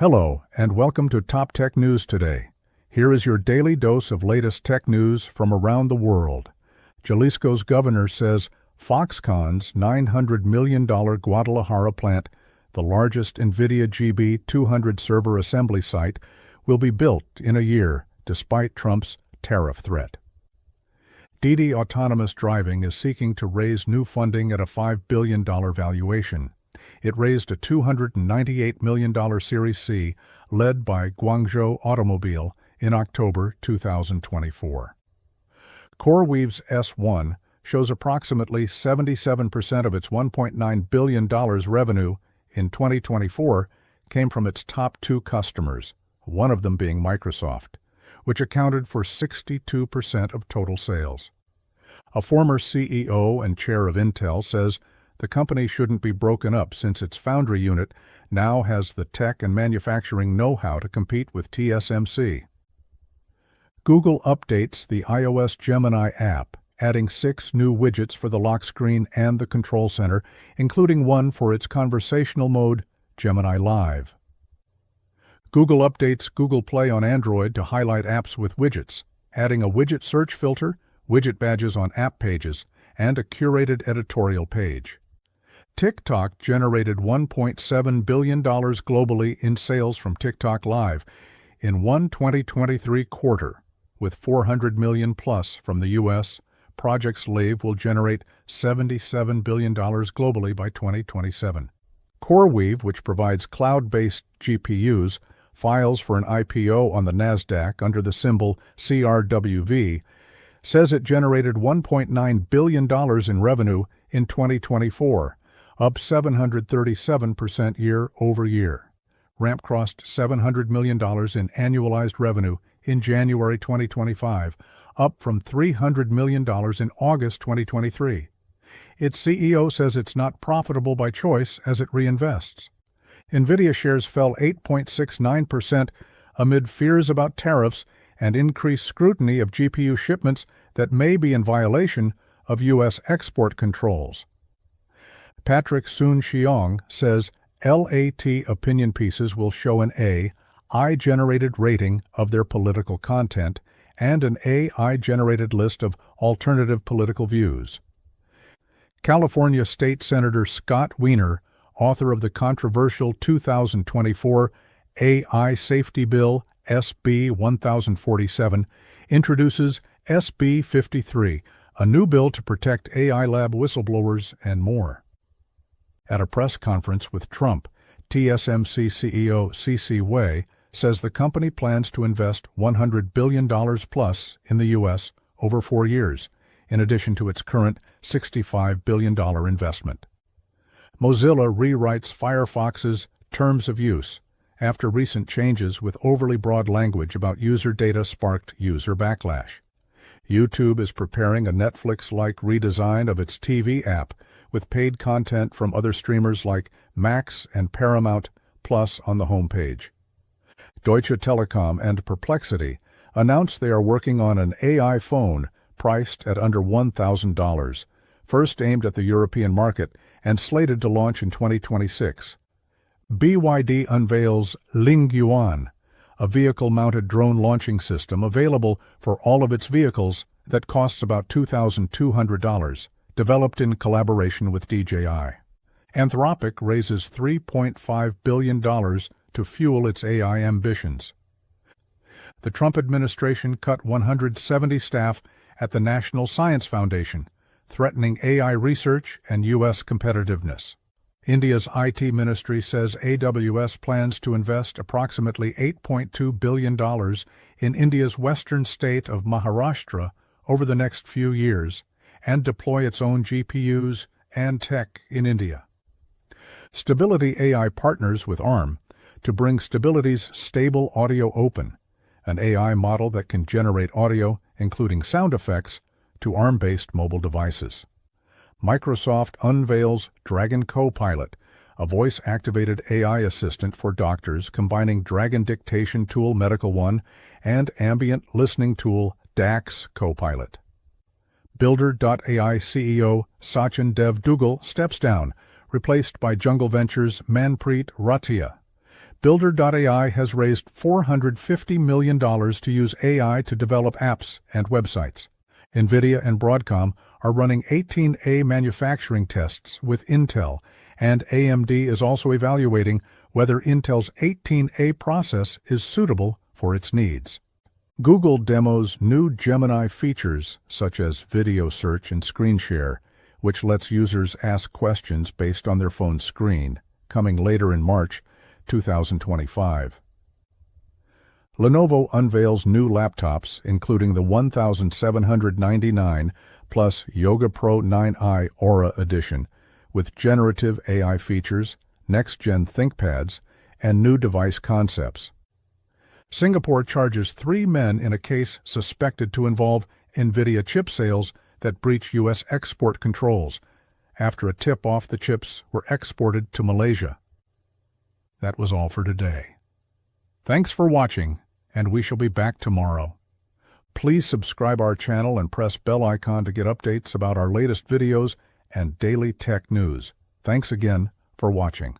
Hello, and welcome to Top Tech News Today. Here is your daily dose of latest tech news from around the world. Jalisco's governor says Foxconn's $900 million Guadalajara plant, the largest Nvidia GB200 server assembly site, will be built in a year, despite Trump's tariff threat. Didi Autonomous Driving is seeking to raise new funding at a $5 billion valuation. It raised a $298 million Series C, led by Guangzhou Automobile, in October 2024. CoreWeave's S1 shows approximately 77% of its $1.9 billion revenue in 2024 came from its top two customers, one of them being Microsoft, which accounted for 62% of total sales. A former CEO and chair of Intel says the company shouldn't be broken up since its foundry unit now has the tech and manufacturing know-how to compete with TSMC. Google updates the iOS Gemini app, adding 6 new widgets for the lock screen and the control center, including one for its conversational mode, Gemini Live. Google updates Google Play on Android to highlight apps with widgets, adding a widget search filter, widget badges on app pages, and a curated editorial page. TikTok generated $1.7 billion globally in sales from TikTok Live in one 2023 quarter, with $400 million plus from the U.S. Project Slave will generate $77 billion globally by 2027. CoreWeave, which provides cloud-based GPUs, files for an IPO on the NASDAQ under the symbol CRWV, says it generated $1.9 billion in revenue in 2024, up 737% year over year. Ramp crossed $700 million in annualized revenue in January 2025, up from $300 million in August 2023. Its CEO says it's not profitable by choice as it reinvests. Nvidia shares fell 8.69% amid fears about tariffs and increased scrutiny of GPU shipments that may be in violation of U.S. export controls. Patrick Soon-Shiong says LAT opinion pieces will show an AI-generated rating of their political content and an AI-generated list of alternative political views. California State Senator Scott Wiener, author of the controversial 2024 AI Safety Bill SB 1047, introduces SB 53, a new bill to protect AI lab whistleblowers and more. At a press conference with Trump, TSMC CEO C.C. Wei says the company plans to invest $100 billion plus in the U.S. over 4 years, in addition to its current $65 billion investment. Mozilla rewrites Firefox's terms of use after recent changes with overly broad language about user data sparked user backlash. YouTube is preparing a Netflix-like redesign of its TV app with paid content from other streamers like Max and Paramount Plus on the homepage. Deutsche Telekom and Perplexity announced they are working on an AI phone priced at under $1,000, first aimed at the European market and slated to launch in 2026. BYD unveils Lingyuan, a vehicle-mounted drone launching system available for all of its vehicles that costs about $2,200, developed in collaboration with DJI. Anthropic raises $3.5 billion to fuel its AI ambitions. The Trump administration cut 170 staff at the National Science Foundation, threatening AI research and U.S. competitiveness. India's IT ministry says AWS plans to invest approximately $8.2 billion in India's western state of Maharashtra over the next few years and deploy its own GPUs and tech in India. Stability AI partners with ARM to bring Stability's Stable Audio Open, an AI model that can generate audio, including sound effects, to ARM-based mobile devices. Microsoft unveils Dragon Copilot, a voice-activated AI assistant for doctors combining Dragon Dictation Tool Medical One and ambient listening tool DAX Copilot. Builder.ai CEO Sachin Dev Dugal steps down, replaced by Jungle Ventures' Manpreet Ratia. Builder.ai has raised $450 million to use AI to develop apps and websites. Nvidia and Broadcom are running 18A manufacturing tests with Intel, and AMD is also evaluating whether Intel's 18A process is suitable for its needs. Google demos new Gemini features such as video search and screen share, which lets users ask questions based on their phone's screen, coming later in March 2025. Lenovo unveils new laptops, including the 1799 plus Yoga Pro 9i Aura Edition, with generative AI features, next-gen ThinkPads, and new device concepts. Singapore charges 3 men in a case suspected to involve Nvidia chip sales that breach U.S. export controls, after a tip-off the chips were exported to Malaysia. That was all for today. Thanks for watching, and we shall be back tomorrow. Please subscribe our channel and press bell icon to get updates about our latest videos and daily tech news. Thanks again for watching.